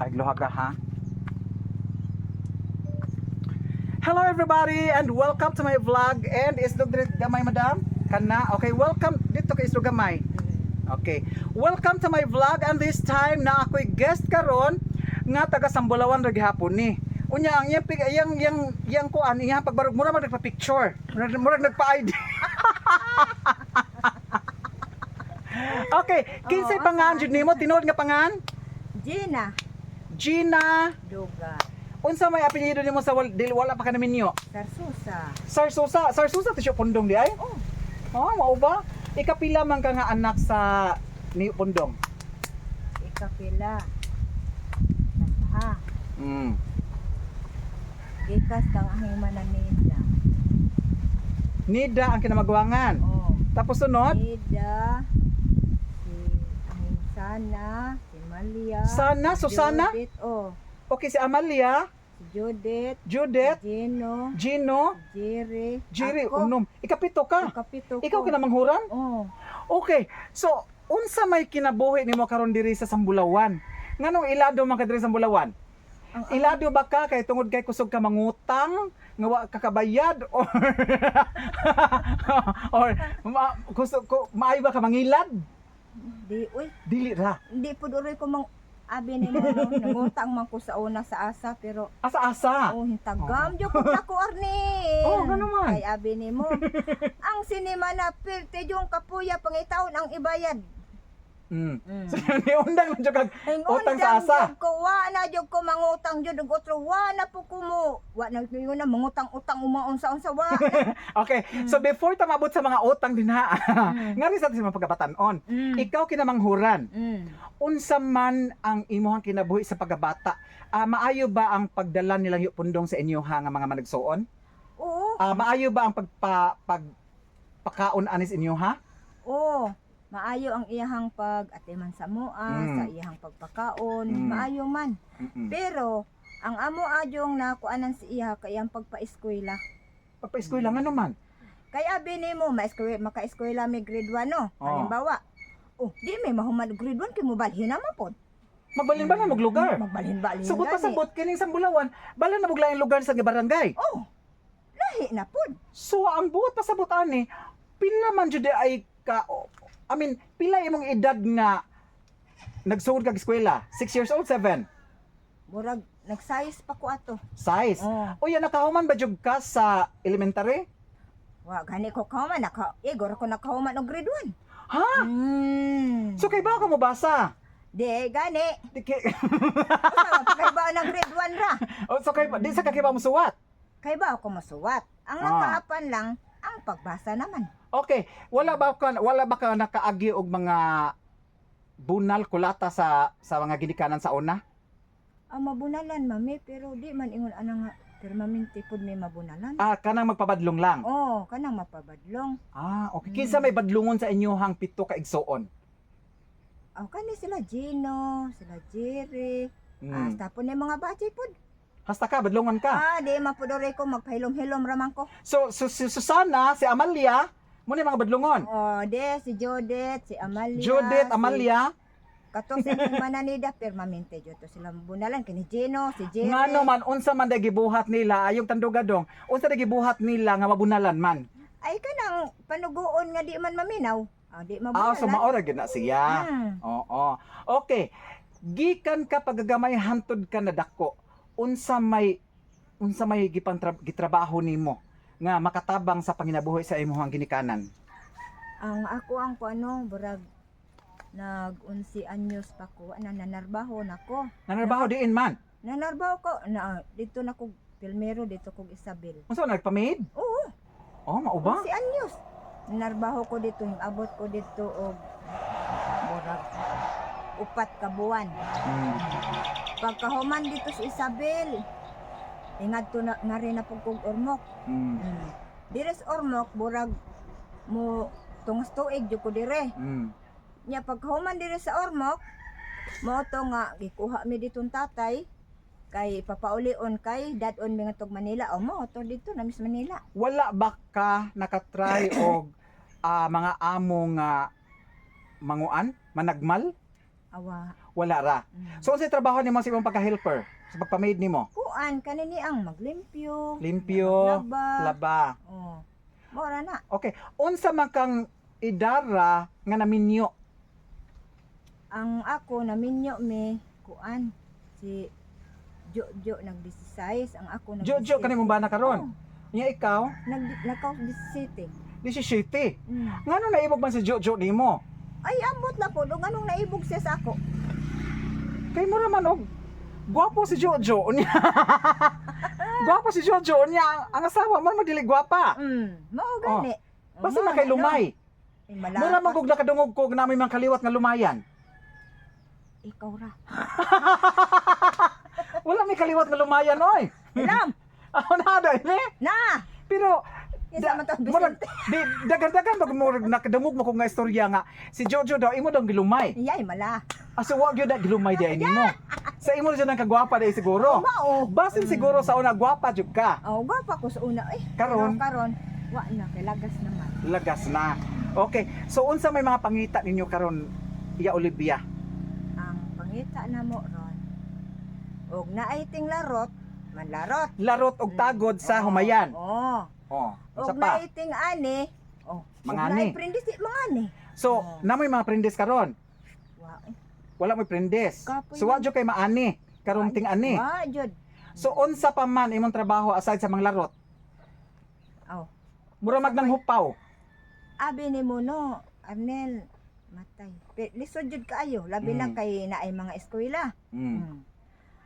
Agluha ka ha. Hello everybody and welcome to my vlog and islog dito gamay madam. Kana okay, welcome dito kay islog gamay. Okay. Welcome to my vlog and this time na ako'y guest karon nga taga Sambulawan ra gihapon ni. Unya ang yang kuan iya pagbarog mura man nagpa-picture. Mura nagpa-ID. Okay, kinsay pangan jud nimo tinuod nga pangan? Gina. Gina. Duga. Unsa may apelyido nimo sa wala pa ka namin niyo? Sarsusa. Sarsusa ti siya pundong di ay? Oh. Oh, mao ba? Ikapila man ka nga anak sa ni pundong. Ikapila. Ha. Gikas kang ahing mananida. Nida ang kinamagwangan. Oh. Tapos sunod? Nida. Si ahing Sana. Si Malia. Sana, Susana? Judith. Oh. Okay, si Amalia, Si Judith. Judith, Si Gino. Gino, Jerry. Ako. Unom. Ikapito ka. Ikapito ko. Ikaw kinamanghuran? Oh. Okay. So, unsa may kinabuhi nimo karon diri sa Sambulawan? Nganong ilado man ka diri sa Sambulawan? Ilado ba ka kay tungod kay kusog ka mangutang nga wa ka kabayad or kusog ko maayo ba ka mangilad? Uy. Dili ra. Hindi po doon ko mang abi ni mo no. Nangutang man ko sa una sa asa pero Asa-asa. oh hintagam jud ko ako arni. Oh, gano man. Kay abi ni mo. Ang sinima na pilte yung kapuya pangitaon ang ibayad. So ni undang man jud kag utang sa asa. Ko wa na jud ko mangutang jud og otro wa na po ko mo. Wa na yun na mangutang-utang umaon sa unsa wa. Okay. So before ta mabot sa mga utang dinha. Ngari sa mga pagkabatanon. Ikaw kinamanghuran. Unsa man ang imuhang kinabuhi sa pagkabata? Maayo ba ang pagdala nilang pundong sa inyo ha nga mga managsuon? Oo. Maayo ba ang pagpakaon anis inyo ha? Oo. Maayo ang iyahang pag-atiman sa mua, sa iyahang pagpakaon, maayo man. Pero ang amo adyong nakuanan si iya kay ang pagpa-eskwela. Pagpa-eskwela nga naman. Kay abi nimo maka-eskwela may grade 1 no. Halimbawa, di may mahuman grade 1 kay mo balhin na mapod. Magbalhin ba na maglugar? Magbalhin-balhin. Subot pa sabot kining Sambulawan, bala na buglaing lugar sa barangay. Oh. Lahi na pod. So ang buot pa sabot ani, pila man jud ay ka pila imong edad nga nagsugod kag eskwela? 6 years old, 7? Murag nag-size pa ko ato. Size? Oh. O yan, nakahuman ba jud ka sa elementary? Wa gani ko kauman igor ko nakahuman og grade 1. Ha? So kay ba ka mo basa? Di gani. Di kay Kay ba na grade 1 ra? so kay di sa kakiba mo suwat. Kay ba ako masuwat? Ang nakaapan lang ang pagbasa naman. Okay, wala ba ka nakaagi og mga bunal kulata sa mga ginikanan sa una? Mabunalan mami pero di man ingon ana nga permanente pud may mabunalan. Kanang magpabadlong lang. Kanang mapabadlong. Okay. Kinsa may badlongon sa inyohang pito ka igsuon? Kani sila Gino, sila Jerry. Tapos na mga bati pud. Hasta ka badlongon ka. Di mapudore ko magpahilom-hilom raman ko. So si Susana, si Amalia, mo ni mga badlongon. Si Judith, si Amalia. Judith, Amalia. Kato sa mananida permanente jud to sila bunalan kini Gino, si Jerry. Ngano man unsa man day gibuhat nila ayong tandugadong? Unsa day gibuhat nila nga mabunalan man? Ay kanang panuguon nga di man maminaw. Di mabunalan. So maora gyud na siya. Oo. Okay. Gikan ka pagagamay hantod ka na dako. Unsa may gitrabaho nimo nga makatabang sa panginabuhi sa imong ginikanan? Ang ako ang burag nag-11 anyos pa ko nanarbaho nako. Nanarbaho diin man. Nanarbaho ko dito na ko Pilmero dito ko Isabel. Unsa nagpa-maid? Oo. Mao ba? 11 anyos. Nanarbaho ko dito, abot ko dito og burag 4 ka buwan. Pagkahuman dito sa Isabel, ingadto na nga rin na pugkog Ormoc. Dire sa Ormoc, burag mo tungas tuig jud ko dire. Nya pagkahuman dire sa Ormoc, mo to nga gikuha mi ditong tatay kay papaulion kay dadon mi ngadtog Manila. Mo to dito na mis Manila. Wala ba ka nakatry og mga amo nga manguan, managmal? Awa. Wala ra. Mm. So unsay trabaho nimo sa imong pagka-helper? Sa pagpa-maid nimo? Kuan kanini ang maglimpyo. Limpyo, Maglaba. laba. Oh. Mora na. Okay. Unsa man kang idara nga naminyo? Ang ako naminyo me kuan si Jojo nag-16, ang ako nag Jojo kanimo ba na karon? Nya ikaw, Nakaw 17. 17. Mm. Ngano naibog man si Jojo nimo? Ay ambot na po dong anong naibog siya sa ako. Kay mo naman og gwapo si Jojo unya. Gwapo si Jojo unya ang asawa man madili gwapa. Mao gani. Basta na kay lumay. Mura man kog nakadungog kog na may mga kaliwat nga lumayan. Ikaw ra. Wala may kaliwat nga lumayan oy. Alam. Ako na dai ni. Na. Pero Isa man to murag Vicente. di dagan-dagan pag murag nakadungog mo kog nga istorya nga si Jojo daw imo daw gilumay. Yay mala. Aso wa gyud na gilumay di nimo. Sa imo siya nang kagwapa dai siguro. Mao. Basin siguro sa una gwapa jud ka. Oh, gwapa ko sa una eh. Karon? Pero karon wa na kay lagas naman. Lagas na. Okay. So unsa may mga pangita ninyo karon iya Olivia? Ang pangita na mo ron. Og naay ting larot, manlarot. Larot og tagod sa humayan. Oh. Oh, Og unsa pa? naay ting ani. Oh, Mangani. Naay prindis mangani. So, Oh. namoy mga prendes karon. Wa. eh. Wala may prendes. Kapoy So, wa jud kay maani. Karon ting ani. Wa jud. So, unsa pa man imong trabaho aside sa mga larot? Oh. Mura magnang hupaw. Abi ni mo no, Arnel, matay. Lisod jud kaayo, labi lang kay naay mga eskwela. Mm.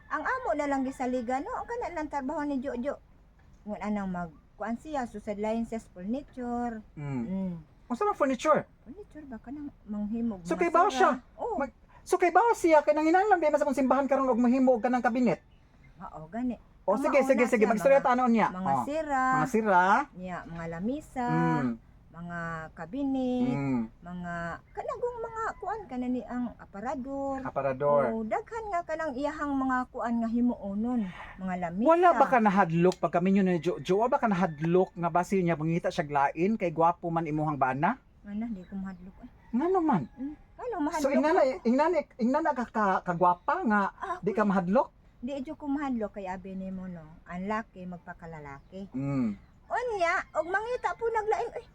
Ang amo na lang gisaliga no, ang kana lang trabaho ni Jojo. Ngun anang magkuan siya susad line sa furniture. Mm. Unsa man furniture? Furniture ba kanang manghimog. So, mga kay bawo sira? siya? Oo. So, kay bawo siya kay nanginahanglan di man sa kung simbahan karon og mahimo og kanang kabinet. Oo, gani. O Ang sige, mauna sige, sige, siya, magstorya mga- tanon niya. Mga Oh. sira, Mga sira. niya, mga lamisa, Mm. mga kabinet, Mm. mga kanagong mga kuan kanani ang aparador. Aparador. Oo, daghan nga kanang iyahang mga kuan nga himuonon, mga lamisa. Wala ba ka nahadlok pag kami ni Jojo? Wala ba ka nahadlok nga basi niya mangita siya glain kay gwapo man imuhang bana? Ana, di ko mahadlok. Nga naman. Ano mahadlok? So ingana ka kagwapa nga Ah, di ka mahadlok? di jud ko mahadlok kay abi nimo no. Ang laki magpakalalaki. Mm. Unya, og mangita po naglain, ay,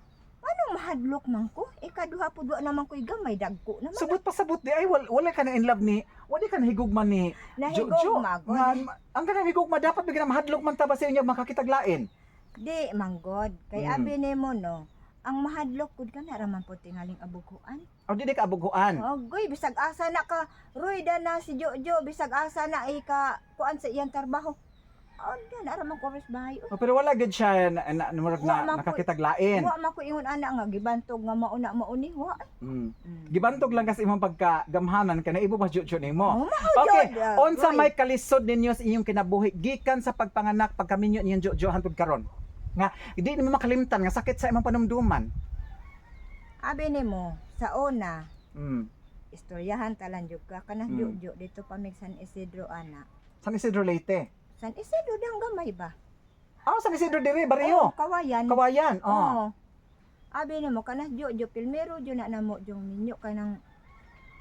anong mahadlok man ko? Ikaduha po duwa naman ko'y gamay, dagko naman. Sabot pa sabot di ay wala ka na in love ni, wala ka na higugman ni Jojo. Nahigog magod. Nga, ang kanang higugma dapat bigyan mahadlok man ta ba sa inyo makakitaglain. Di, manggod. Kay Mm. abi nimo no, ang mahadlok pud ka na raman po tingaling abuguan. O di ka abuguan. Ogoy, bisag asa na ka, Royda na si Jojo, bisag asa na ka, kuan sa iyang trabaho. Oh, na raman ko res bahay. O, pero wala gid siya Wa man ko- nakakitaglain. Wa man ko ingon ana nga gibantog nga mauna mauni, wa. Mm. Gibantog lang kasi imong pagkagamhanan kana ibo mas Jojo nimo. Oh, mao Okay, jud, unsa Roy. may kalisod ninyo sa inyong kinabuhi gikan sa pagpanganak pagkaminyo niyang Jojo hantod karon? Nga di nimo makalimtan nga sakit sa imong panumduman. Abi nimo sa una, Mm. istoryahan talan jud ka kanang Mm. Jojo dito pa mig San Isidro ana. San Isidro Leyte. San Isidro dang gamay ba? Ah, San Isidro dire Oo, Barrio. kawayan. Kawayan. Oh. Oo. Abi nimo kanang Jojo pilmero jud na namo jong minyo kanang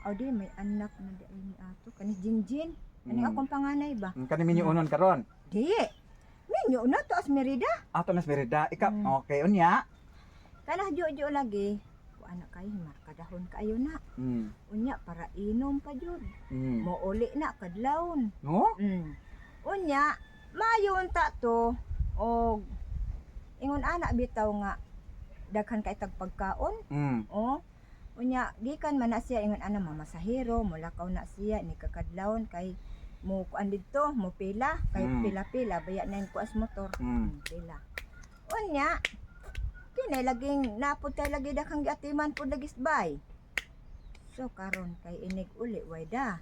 di may anak na di ay ni ato kani Jinjin. Ani Mm. akong panganay ba? Kani minyo unon karon. Di. Minyo na to as merida. Ato nas merida. Ika Mm. okay unya. Kanang Jojo lagi. Ku anak kay markadahon kayo na. Mm. Unya para inom pa jud. Mm. Mo uli na kadlawon. No? Unya, mayon ta to og ingon ana bitaw nga daghan kay tag pagkaon. Mm. Oh. Unya gikan man na siya ingon ana mamasahero, mulakaw na siya ni kakadlawon kay mo kuan didto, mo pila kay Mm. pila-pila baya na yung kuas motor. Mm. Pila. Unya kini laging napud kay lagi daghang giatiman pud lagi bay. So karon kay inig uli wayda.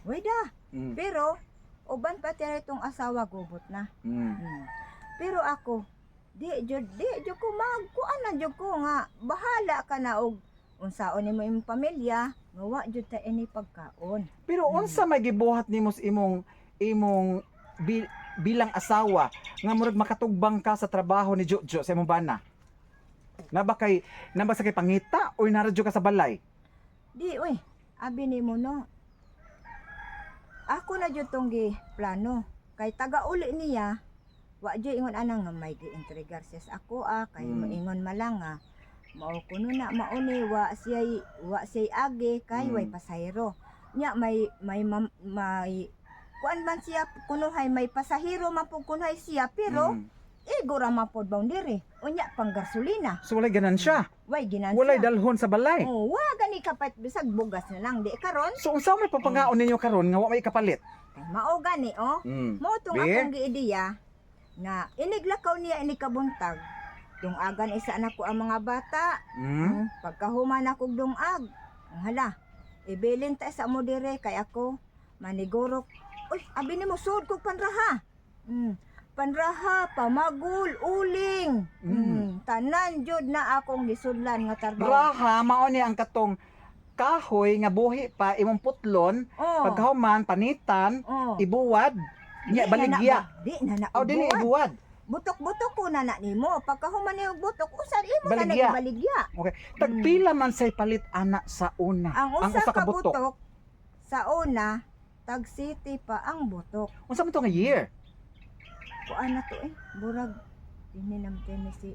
Wayda. Mm. Pero uban pa tira itong asawa gubot na. Mm. Pero ako di jud ko magkuan na jud ko nga bahala ka na og unsaon nimo imong pamilya nga wa jud ta ini pagkaon. Pero unsa may gibuhat nimo sa imong bilang asawa nga murag makatugbang ka sa trabaho ni Jojo sa imong bana? Naba sa kay pangita o naradyo ka sa balay? Di oy, Abi nimo no. Ako na jud tong gi plano. Kay taga uli niya, wa jud ingon ana nga may gi-entregar siya sa ako kay moingon malang nga mao kuno na mauni wa siya'y agi kay way pasahero. Nya may kuan man siya kunuhay may pasahero man pud kunuhay siya pero igura man pud boundary. Unya pang gasolina. So walay ganansya. Way ginansya. Walay dalhon sa balay. Oh, wa gani kapat bisag bugas na lang di karon. So unsa may papangaon ninyo karon nga wa may kapalit? Ay, mao gani oh. Mao tong Be? akong giideya nga iniglakaw niya ini kabuntag. Dungagan isa na ko ang mga bata. Pagkahuman ako dungag. Hala. Ibilin ta sa mo dire kay ako manigurok. Uy, abi nimo sud kog panraha. Panraha, pamagul, uling. Tanan jud na akong gisudlan nga trabaho. Raha mao ni ang katong kahoy nga buhi pa imong putlon, pagkahuman panitan, ibuwad, nya baligya. Di na na. Aw dili ibuwad. Butok-butok ko na nimo. Pagkahuman ni butok, usad imo na Baligya. baligya. Okay. Tagpila man say palit ana sa una. Ang usa ka butok sa una, tag city pa ang butok. Unsa man to nga year? Kuan na to burag dinhi namten ni si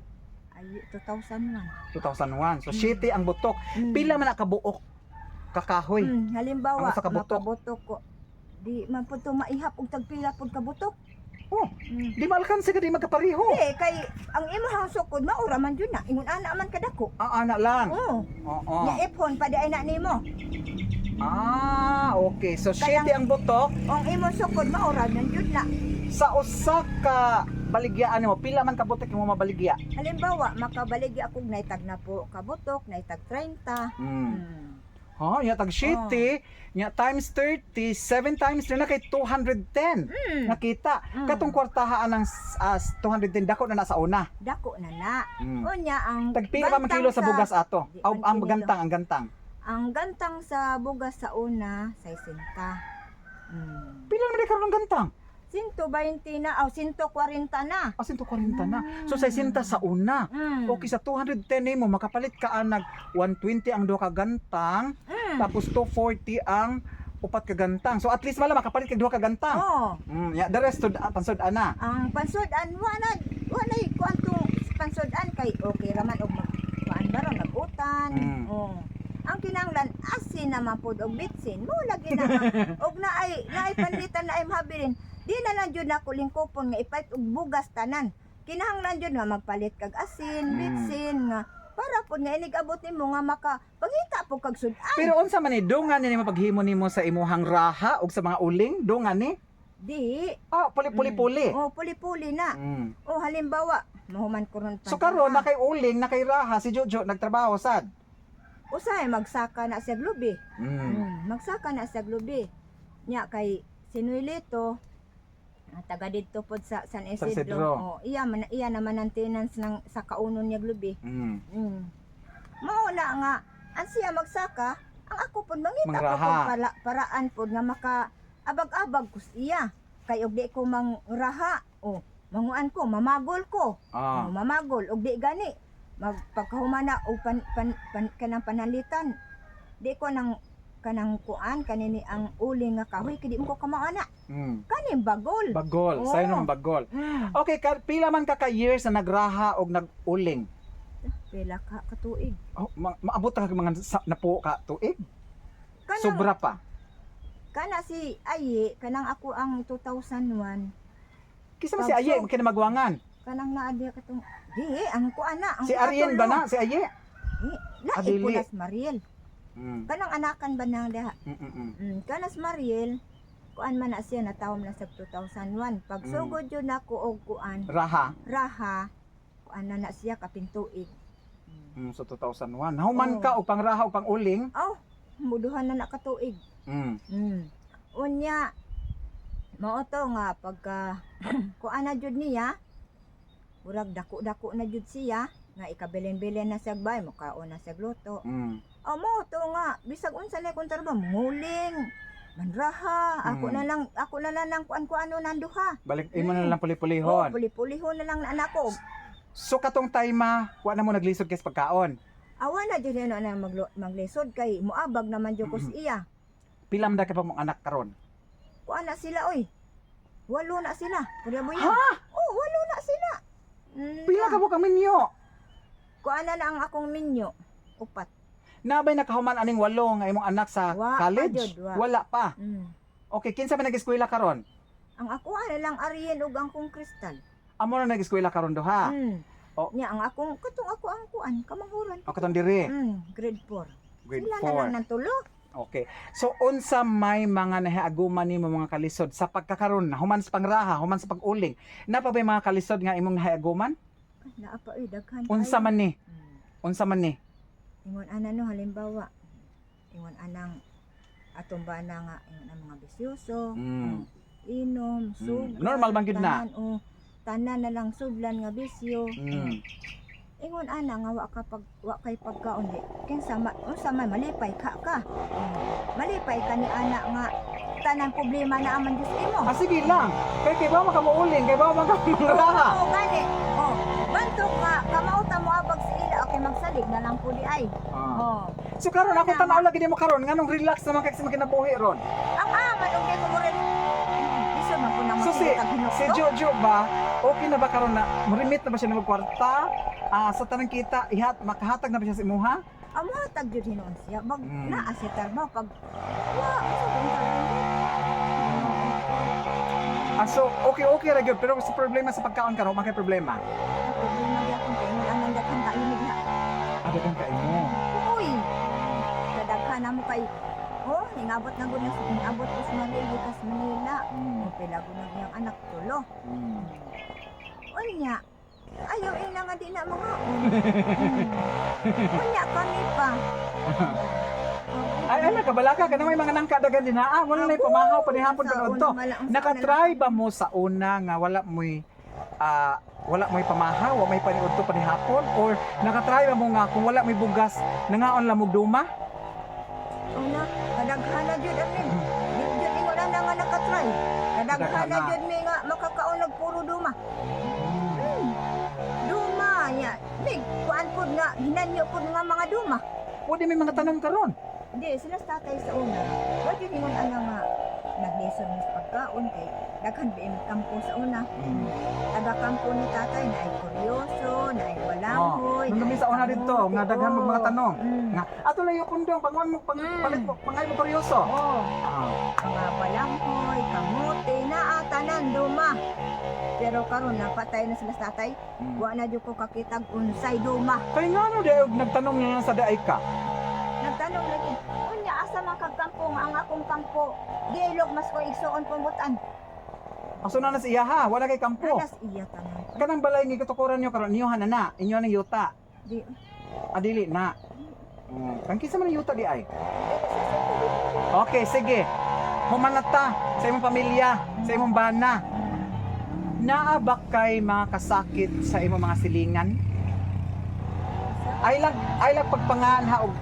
ay 2001. 2001. So city ang butok. Pila man nakabuok kakahoy. Halimbawa, Ang usa ka butok. makabutok ko. Di man pud to maihap og tagpila pud ka butok. Oh, di malkansa ka di magkapareho. Di kay ang imong sukod maura man jud na. Ingon ana man kadako. Ana lang. Oo. Nya ipon pa di ay na nimo. Okay. So city ang butok. Ang imong sukod maura man jud na. Sa usa ka baligyaan mo, pila man ka butok mo mabaligya? Halimbawa, makabaligya akong naitag na po kabutok, naitag 30. Ha, nya tag city, nya times 30, 7 times 3 na kay 210. Nakita. Katong kwartahaan ng 210 dako na nasa una. Dako na na. Unya ang Tagpila ba man kilo sa bugas ato? Di Aw man ang kilo. gantang, ang gantang. Ang gantang sa bugas sa una, 60. Pila man di karon ang gantang? 120 na, 140 na. 140 na. So 60 sa una. Okay, sa 210 nimo makapalit ka nag 120 ang duha ka gantang, tapos 240 ang upat ka gantang. So at least wala makapalit ka duha ka gantang. Yeah, the rest to pansod ana. Ang pansudan wala kuan to pansudan kay okay raman og kuan baron nagutan. Ang kinanglan asin naman pod og bitsin mo lagi na og naay panlitan na ay mahabilin. Di na lang jud nako lingkopon nga ipait og bugas tanan. Kinahanglan jud nga magpalit kag asin, bitsin nga para pud nga inig-abot nimo nga makapangita po kag sudan. Pero unsa man ni dungan ni paghimo nimo sa imuhang raha ug sa mga uling, dungan ni? Di. Puli-puli. Puli-puli na. Halimbawa, mahuman ko ron pa. So karon na kay uling, na kay raha si Jojo nagtrabaho sad. Usay magsaka na sa glubi. Magsaka na sa glubi. Nya kay Sinuelito taga dito pod sa San Isidro. Iya na maintenance ng sa kaunon niya glubi. Mao na nga an siya magsaka, ang ako pod mangita ko paraan pod nga maka abag-abag ko siya. Kay og di ko mangraha. Manguan ko, mamagol ko. Mamagol og di gani magpagkahumana og kanang panalitan. Di ko nang kanang kuan kanini ang uling nga kahoy kay di mo ko kamaana. Kaning bagol. Bagol, sayo nang bagol. Okay, pila man ka years na nagraha og naguling? Pila ka katuig. Maabot ka mga napo ka tuig? Kanang, sobra pa. Kana si Aye, kanang ako ang 2001. Kisa man si Aye, kinamagwangan. Kanang naadi katong di ang kuan na. Si Ariel ba na? Si Aye? Lahi pulas Mariel. Kanang anakan ba nang diha? Kanas Mariel, kuan man na siya natawom na sa 2001. Pag sugod yun nako og kuan. Raha, kuan na siya kapintuig. So 2001. Nahuman ka og pangraha og panguling? Muduhan na nakatuig. Unya, mao to nga pagka kuan na jud niya, murag dako-dako na jud siya nga ikabilin-bilin na sa bay mo kaon na sa gluto. Mo to nga bisag unsa na kun trabaho nguling manraha ako na lang kuan-kuano nanduha. Balik imo na lang puli-pulihon. Puli-pulihon na lang na nako. So katong time wa na mo naglisod kay pagkaon. Awa na jud na maglisod kay muabag naman jud ko sa iya. Pila man ka pa mong anak karon? Kuan na sila oy. 8 na sila. Kuya mo Ha? Oh, 8 na sila. Pila ka mo kang minyo? Kuan na ang akong minyo. 4. Nabay nakahuman aning 8 nga imong anak sa Wa pa college? jud, wa. Wala pa. Mm. Okay, kinsa man nag-eskwela karon? Ang ako lang Ariel ug ang kong kristal. Amo na nag-eskwela karon duha. Oh. Nya ang akong katong ako ang kuan kamanghuran. O katong diri. Grade 4. Grade Sila 4. na lang nantulo. Okay. So unsa may mga nahiaguman nimo mga kalisod sa pagkakaroon human sa pangraha, human sa pag-uling? Napa ba mga kalisod nga imong nahiaguman? Naa pa daghan. Unsa man ni? Unsa man ni? Ingon ana no halimbawa. Ingon anang atong bana nga ingon ang mga bisyoso. Inom, sugdan. Normal bang gid na? Tanan na lang sudlan nga bisyo. Mm. Ingon ana nga wa kay pagkaon di. Kinsa unsa man malipay ka. Malipay ka ni ana nga tanang problema na aman Dios imo. Sige lang. Kay ba makamuuling, kay ba makamangraha? Oo, gani. Oh, bantok nga kamauta mo abag sa ila okay magsalig na lang po di ay. Oh. So karon ako tanaw lagi nimo karon nganong relax naman kay sa kinabuhi ron. Ang aman og ko mo rin. Iso man ko nang So si Jojo ba okay na ba karon na murimit na ba siya ng kwarta? Sa tanang kita makahatag na ba siya sa imuha? Amo hatag jud hinuon siya. Mag naa siya trabaho pag So okay ra gyud pero sa problema sa pagkaon karon makay problema. problema gyapon kay mo anang daghan ka inig na. Ada kang kaimo. Uy. Kadaghan na mo kay ningabot na gud na abot ko sa Manila kas Manila. Pila gud na iyang anak tulo. Unya. Ayaw ina nga di na mga Unya kami pa. Ay nakabalaka ka na may mga nangkadagan din ha. Wala na pamahaw panihapon karon to. Nakatry ba mo sa una nga wala mo'y pamahaw, may paniud to panihapon or nakatry ba mo nga kung wala may bugas nangaon lamog duma? Una, kadaghan na jud amin. Jud ingon na nga nakatry. Kadaghan na jud mi nga makakaon og puro duma. Duma nya. Big kuan pud nga hinanyo pud nga mga duma. Pwede may mga tanom karon. Hindi, sila sa tatay sa una. Wag yun ingon ana nga naglisod mis pagkaon kay daghan ba imong kampo sa una. Taga kampo ni tatay na ay kuryoso, na ay walanghoy. Nung sa una dito nga daghan mo mga tanom. Nga ato layo kundong pangwan mo palit mo pangay mo kuryoso. Mga walanghoy, kamote na tanan duma. Pero karon napatay na sila sa tatay. Wa na jud ko kakitag unsay duma. Kay ngano dayon nagtanong niya sa daay ka? Nagtanong lagi, unya asa man kag kampo nga ang akong kampo. Dialog mas ko igsuon pumutan. Aso na sa iya ha, wala kay kampo. Alas iya tanan. Kanang balay nga katukuran niyo karon niyo na, inyo nang yuta. Di. Adili na. Kang kisa man ang yuta di ay. Okay, sige. Humanata sa imong pamilya, sa imong bana. Naabak kay mga kasakit sa imong mga silingan? Ay lang pagpangan ha og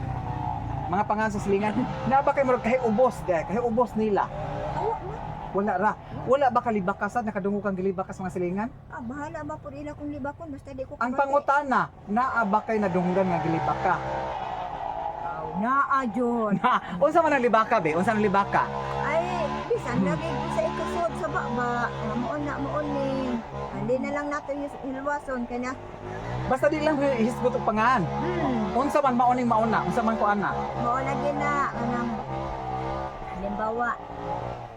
mga pangan sa silingan. Naabak kay murag kahi ubos nila. Awa man. Wala ra. Wala ba kalibakasan nakadungo kang gilibakas mga silingan? Bahala ba pud ila kung libakon basta di ko Ang pangutana, naabak kay nadunggan nga gilibaka. Naa jud. Unsa man ang libaka be? Unsa ang libaka? Ay, bisan lagi ko sa ikasud sa baba. Moon ni. Hindi na lang nato hilwason kanya. Basta di lang hisgot og pangan. Unsa man maoning mauna, unsa man ko ana. Mao lagi na kanang halimbawa.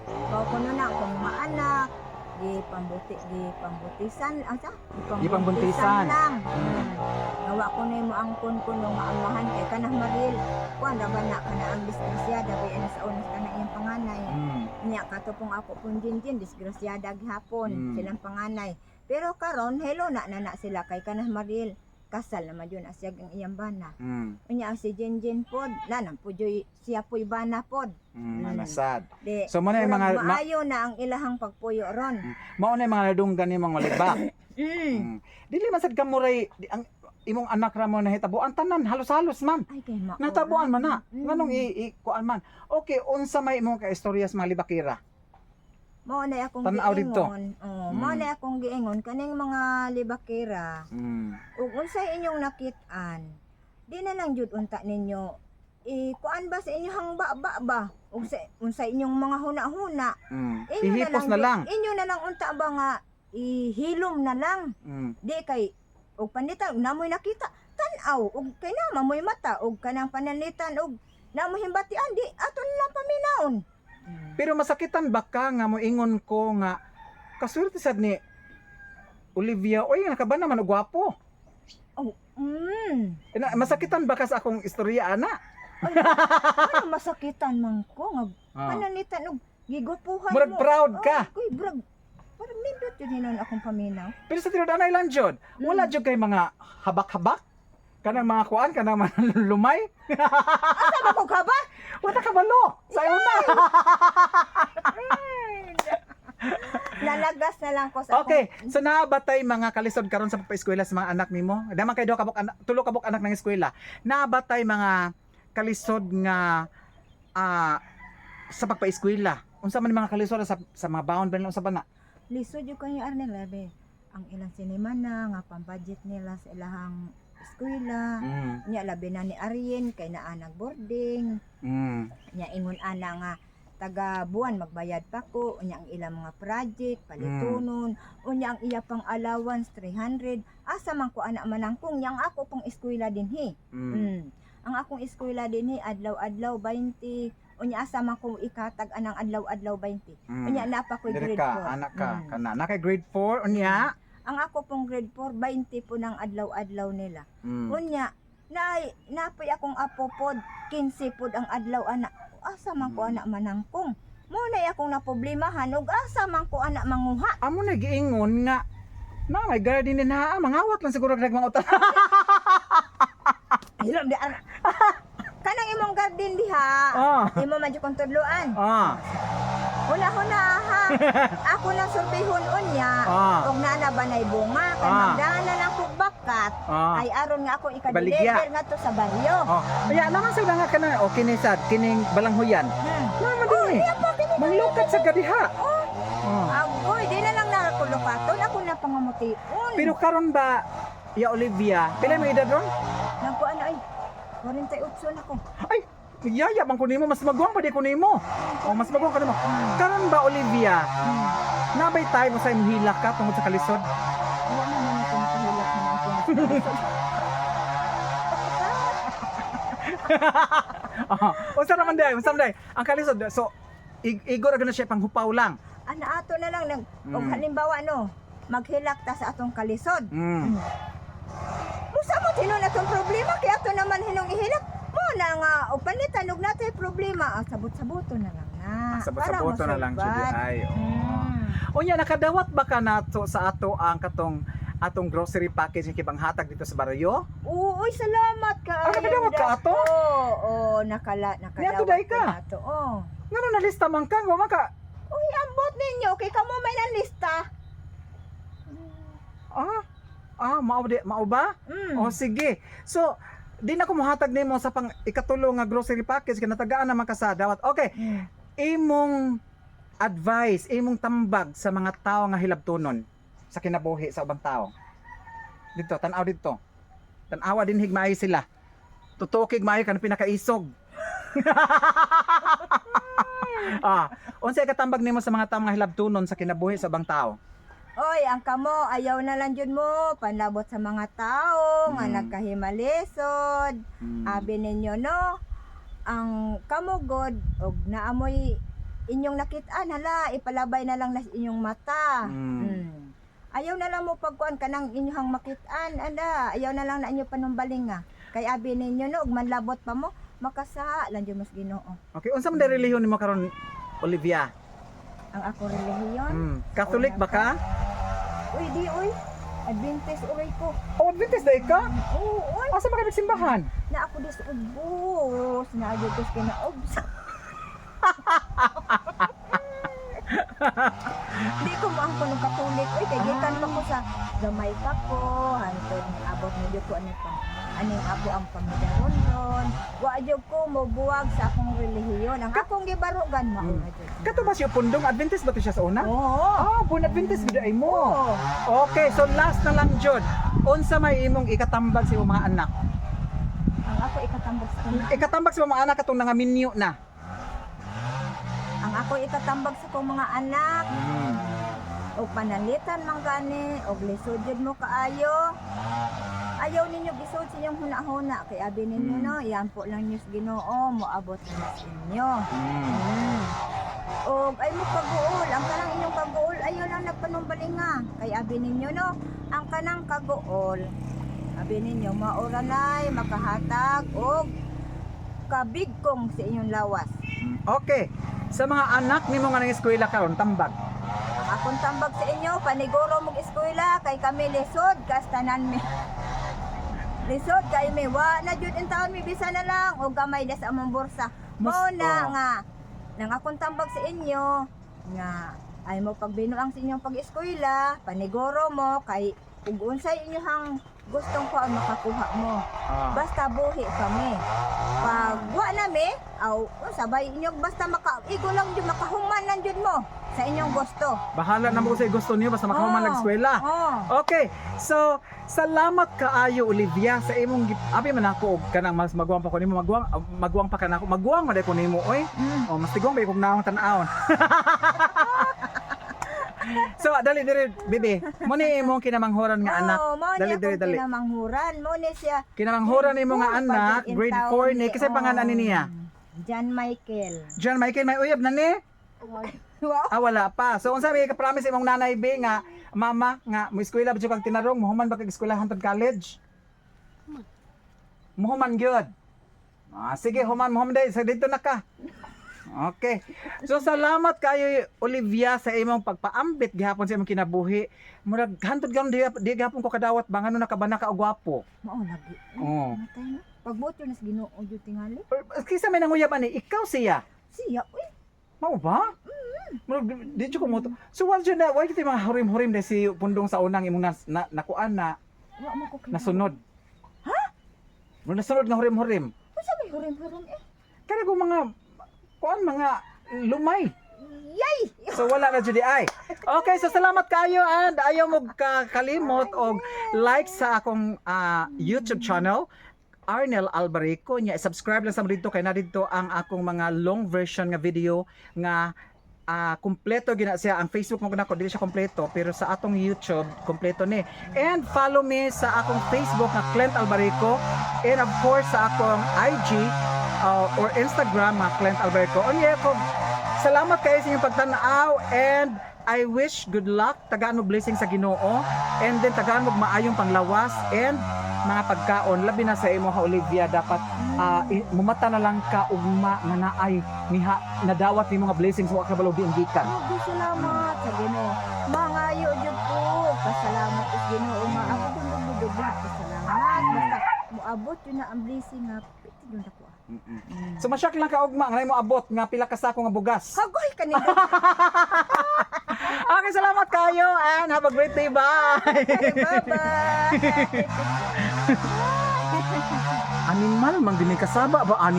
Kung kuno na kung maanak, di pambutisan asa? Di pambuntisan lang. Gawa ko na mo ang kun nga amahan kay kanang maril. Kuan ra ba na kana ang disgrasyada kay ana sa unos kana iyang panganay. Nya katupong ako pun jinjin disgrasyada gihapon silang panganay. Pero karon hello na sila kay kanang maril. Kasal naman yun asyag ang iyang bana. Unya si Jinjin pod, lanang po siya po'y bana pod. Nasad. So mo na yung mga maayo na ang ilahang pagpuyo ron. Mao na yung mga nadunggan ni mga libak. Dili man sad kamuray ang imong anak ra mo nahitabo ang tanan halos-halos man. Ay kay mao. Natabuan man na. Nganong kuan man. Okay, unsa may imong ka istorya sa mga libakira? Mao na akong giingon. Mao na akong giingon kaning mga libakira. Ug unsay inyong nakit-an, Di na lang jud unta ninyo kuan ba sa inyong baba ba ug sa unsa inyong mga huna-huna. Ihipos na lang. Inyo na lang unta ba nga ihilom na lang. Di kay og panita namoy nakita tan-aw og kay na mamoy mata og kanang pananitan og namoy himbatian di aton lang paminaon. Pero masakitan ba ka nga moingon ko nga kasulti sad ni Olivia, oy nakaba naman og gwapo. Oh, Masakitan ba ka sa akong istorya ana? Ay, ano masakitan man ko nga pananitan og gigwapuhan mo. Murag proud ka. Uy, brag. Parang nindot yun hinon akong paminaw. Pero sa tinud anay lang jud. Wala jud kay mga habak-habak. Kanang mga kuan, kanang mga lumay. Asa ba ko kaba? Wala ka balo. Sayo na. Nalagas na lang ko sa Okay, so nabatay mga kalisod karon sa pagpa-eskwela sa mga anak nimo. Daman kay duha kabuk anak, tulo kabuk anak ng eskwela. Nabatay mga kalisod nga sa pagpa-eskwela. Unsa man mga kalisod sa mga baon ba nila unsa ba na? lisod yung kayo arnel labi. Ang ilang sinema na nga pambudget nila sa ilahang eskwela. Nya labi na ni Arjen kay naa nag-boarding. Nya ingon ana nga taga buwan magbayad pa ko. Unya ang ilang mga project palitunon. Unya ang iya pang allowance 300. Asa man ko ana manangkong yang ako pang eskwela dinhi. Ang akong eskwela dinhi adlaw-adlaw 20. Unya asa man ko ikatag anang adlaw-adlaw 20. Unya na pa ko grade 4. Anak ka, kana na kay grade 4 unya. Ang ako pong grade 4 20 po ng adlaw-adlaw nila. Unya napay akong apo pod 15 pod ang adlaw anak. Asa man ko anak manangkong. Mo na akong naproblemahan ug asa man ko anak manguha. Amo na giingon nga na may garden na mangawat lang siguro dag mga utan. Hilom di anak. Kanang imong garden diha. Imo man jud kong tudloan. Huna-huna ha. Ako nang surbihon unya. Og nana banay bunga kay magdana lang kog bakat. Ay aron nga ako ika-deliver nga to sa baryo. Aya naman sa nga kana okay ni sad kining balanghoyan. Naman din. Manglukat sa gadiha. Agoy, di na lang nakakulukaton. Ako na pangamutiun. Pero karon ba ya Olivia, pila mo edad ron? Nagkuan ay 48 na ko. Ay, yaya bang kunimo mas magwang pa di kunimo. Mas magwang ka nimo. Karon ba Olivia? Nabay tayo mo sa imong ka tungod sa kalisod? Wala naman ako makahilak na ako. Unsa naman day? Ang kalisod so igor na siya panghupaw lang. Ana ato na lang og halimbawa no, maghilak ta sa atong kalisod. Musa mo tinon atong problema kay ato naman hinong ihilak. Mo na nga og panitan og natay problema, sabot-saboto na lang na. Sabot-saboto na lang jud ay. Unya nakadawat ba ka nato sa ato ang atong grocery package nga kibanghatag dito sa baryo? Uy, salamat ka. Nakadawat ka ato? Oo, nakadawat ka. Ato. Oh. Ngano na lista man ka, wa man ka. Uy, ambot ninyo kay kamo may nalista. Mao ba? O sige. So, di na ko mohatag nimo sa pang ikatulo nga grocery package kay natagaan naman ka sa dawat. Okay. Imong advice, imong tambag sa mga tao nga hilabtonon sa kinabuhi sa ubang tao. Dito, tan-aw dito. Tan-awa din higmay sila. Tutukig maayo kan pinakaisog. Unsay katambag nimo sa mga tao nga hilabtonon sa kinabuhi sa ubang tao? Oy, ang kamo ayaw na lang jud mo panlabot sa mga tao nga nagkahimalisod. Abi ninyo no, ang kamo god og naamoy inyong nakit-an hala ipalabay na lang na inyong mata. Ayaw na lang mo pagkuan kanang inyong makit-an ada, ayaw na lang na inyo panumbaling nga. Kay abi ninyo no og manlabot pa mo makasa lang jud mas Ginoo. Okay, unsa man relihiyon nimo karon Olivia? Ang ako relihiyon? Catholic ba ka? Uy, di uy. Adventist uray ko. Adventist da ka? Oo, uy. Asa ba ka nagsimbahan? Na ako dis ubos. Na agad ko kinaobs. Di ko mo ang punong Katolik. Uy, kay gikan pa ko sa gamay pa ko. Hantod, abot mo dito ko ano pa. Aning ako ang pamidaron ron. Wa jud ko mo buwag sa akong relihiyon. Ang akong gibarugan mao na jud. Kato ba siya pundong Adventist ba to siya sa una? Oo. Bun Adventist gud ay mo. Okay, so last na lang jud. Unsa may imong ikatambag sa imong mga anak? Ang ako ikatambag sa kong Ikatambag sa mga anak katong nangaminyo na. ang ako ikatambag sa kong mga anak o panalitan man gani o lisod jud mo kaayo. Ayaw ninyo gisod sa inyong huna-huna kay abi ninyo no, yan po lang news Ginoo moabot na sa inyo. O ay mo kaguol, ang kanang inyong kaguol ayaw lang nagpanumbalinga kay abi ninyo no, ang kanang kaguol abi ninyo mauranay makahatag og kabigkong sa inyong lawas. Okay. Sa mga anak nimo nga nang eskwela karon tambag. Akong tambag sa inyo, paniguro mong eskwela, kay kami lisod, kastanan mi. Lisod, kay mi, wa na jud in taon mi, bisa na lang, o gamay na sa among bursa. Mao na nga, nang akong tambag sa inyo, nga, ay mo pagbinuang sa inyong pag-eskwela, paniguro mo, kay kung unsay inyong gustong ko makakuha mo. Basta buhi kami. Pag wa nami, aw sabay inyo basta igo lang jud makahuman lang jud mo sa inyong gusto. Bahala na mo sa gusto niyo basta makahuman lang eskwela. Okay. So, salamat kaayo Olivia sa imong abi man ako og kanang mas magwang pa ko nimo magwang pa kanako. Magwang man ko nimo oy. Oh, mas tigong ba kog naong tan-awon. So, dali bibi. Mo ni imong kinamanghoran nga anak. Dali. Kinamanghuran mo ni siya. Kinamanghoran nimo nga anak, grade 4 ni kasi pangalan ni niya. John Michael. John Michael may uyab na ni? Wala pa. So unsa may ka-promise imong nanay be nga mama nga mo eskwela ba jud kag tinarong mohuman ba kag eskwelahan tag college? Mohuman gyud. Sige human day sa dito na ka. Okay. So salamat kayo Olivia sa imong pagpaambit gihapon sa imong kinabuhi. Murag hantod gam di gihapon ko kadawat ba ngano nakabana ka og gwapo. Mao lagi. Matay na. Pagbuto na sa Ginoo jud tingali. Kisa may nanguyab ani ikaw siya. Siya uy. Mao ba? Murag di jud ko mo to. So why kita mga hurim-hurim na si pundong sa unang imong nakuan na Wa mo ko nasunod. Ha? Murag nasunod nga hurim-hurim. Unsa may hurim-hurim Kaya ko mga lumay. Yay! So wala na jud ay. Okay, so salamat kayo and ayaw mo kalimot og like sa akong YouTube channel. Arnel Albarico nya subscribe lang sa dito kay na dito ang akong mga long version nga video nga kompleto gina siya. Ang Facebook mo nako dili siya kompleto pero sa atong YouTube kompleto ni. And follow me sa akong Facebook nga Clint Albarico and of course sa akong IG or Instagram nga Clint Albarico. Unya ko salamat kayo sa inyong pagtanaw and I wish good luck, tagaan mo blessing sa Ginoo and then tagaan mo maayong panglawas and mga pagkaon labi na sa imo ha Olivia dapat mumata na lang ka ugma nga naay niha nadawat nimo nga blessings wa ka balo diin gikan. Salamat sa Ginoo. Mangayo jud ko. Pasalamat sa Ginoo nga ako dudog pasalamat basta moabot yun na ang blessing nga piti yun ako. So masyak lang ka ugma nga mo abot nga pila ka sako nga bugas. Hagoy kanina. Okay, salamat kayo and have a great day. Bye. Bye-bye. Animal mang kasaba ba